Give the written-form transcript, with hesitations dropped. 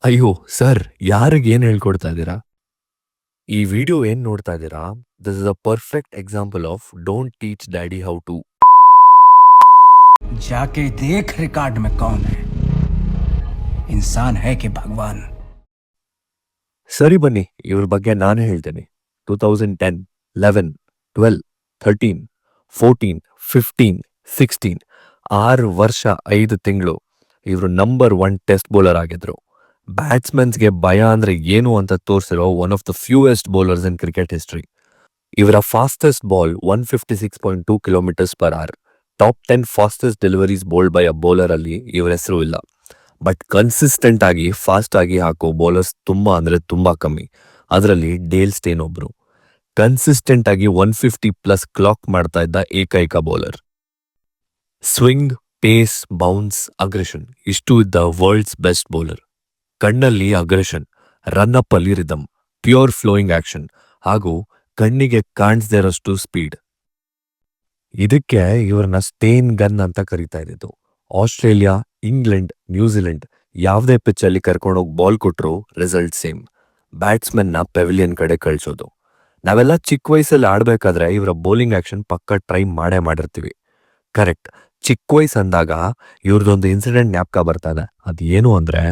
ಅಯ್ಯೋ ಸರ್, ಯಾರಿಗೆ ಏನ್ ಹೇಳ್ಕೊಡ್ತಾ ಇದ್ದೀರಾ? ಈ ವಿಡಿಯೋ ಏನ್ ನೋಡ್ತಾ ಇದ್ದೀರಾ? This is a perfect example of don't teach daddy how to. जाके देख रिकॉर्ड में कौन है, इंसान है कि भगवान। ಸರಿ ಬನ್ನಿ, ಇವ್ರ ಬಗ್ಗೆ ನಾನೇ ಹೇಳ್ತೇನೆ. 2010, 11, 12, 13, 14, 15, 16 6 ವರ್ಷ 5 ತಿಂಗಳು ಇವರು ನಂಬರ್ 1 ಟೆಸ್ಟ್ ಬೌಲರ್ ಆಗಿದ್ರು. ಬ್ಯಾಟ್ಸ್ಮನ್ಸ್ಗೆ ಭಯ ಅಂದ್ರೆ ಏನು ಅಂತ ತೋರಿಸಿರೋ one of the fiercest bowlers in cricket history. ಇವರ fastest ball 156.2 kilometres per hour. Top 10 fastest deliveries bowled by a bowler ಅಲ್ಲಿ ಇವರ ಹೆಸರು ಇಲ್ಲ. ಬಟ್ ಕನ್ಸಿಸ್ಟೆಂಟ್ ಆಗಿ ಫಾಸ್ಟ್ ಆಗಿ ಹಾಕೋ ಬೌಲರ್ಸ್ ತುಂಬಾ ಅಂದ್ರೆ ತುಂಬಾ ಕಮ್ಮಿ. ಅದರಲ್ಲಿ ಡೇಲ್ ಸ್ಟೇನ್ ಒಬ್ರು. ಕನ್ಸಿಸ್ಟೆಂಟ್ ಆಗಿ 150+ ಕ್ಲಾಕ್ ಮಾಡ್ತಾ ಇದ್ದ ಏಕೈಕ bowler. Swing, pace, bounce, aggression ಇಷ್ಟು ಇದ್ದ ವರ್ಲ್ಡ್ಸ್ ಬೆಸ್ಟ್ ಬೌಲರ್. ಕಣ್ಣಲ್ಲಿ ಅಗ್ರೆಷನ್, ರನ್ ಅಪ್ ಅಲ್ಲಿ ರಿದಮ್, ಪ್ಯೂರ್ ಫ್ಲೋಯಿಂಗ್ ಆಕ್ಷನ್ ಹಾಗೂ ಕಣ್ಣಿಗೆ ಕಾಣಿಸದೇ ಇರೋಷ್ಟು ಸ್ಪೀಡ್. ಇದಕ್ಕೆ ಇವ್ರನ್ನ ಸ್ಟೇನ್ ಗನ್ ಅಂತ ಕರೀತಾ ಇದ್ದಿದ್ದು. ಆಸ್ಟ್ರೇಲಿಯಾ, ಇಂಗ್ಲೆಂಡ್, ನ್ಯೂಜಿಲೆಂಡ್ ಯಾವುದೇ ಪಿಚ್ ಅಲ್ಲಿ ಕರ್ಕೊಂಡೋಗಿ ಬಾಲ್ ಕೊಟ್ರು ರಿಸಲ್ಟ್ ಸೇಮ್. ಬ್ಯಾಟ್ಸ್ಮನ್ ನ ಪೆವಿಲಿಯನ್ ಕಡೆ ಕಳ್ಸೋದು. ನಾವೆಲ್ಲ ಚಿಕ್ಕ ವಯಸ್ಸಲ್ಲಿ ಆಡ್ಬೇಕಾದ್ರೆ ಇವರ ಬೌಲಿಂಗ್ ಆಕ್ಷನ್ ಪಕ್ಕ ಟ್ರೈ ಮಾಡಿರ್ತೀವಿ. ಕರೆಕ್ಟ್. ಚಿಕ್ಕ ವಯಸ್ಸು ಅಂದಾಗ ಇವ್ರದೊಂದು ಇನ್ಸಿಡೆಂಟ್ ಜ್ಞಾಪಕ ಬರ್ತಾ ಇದೆ. ಅದೇನು ಅಂದ್ರೆ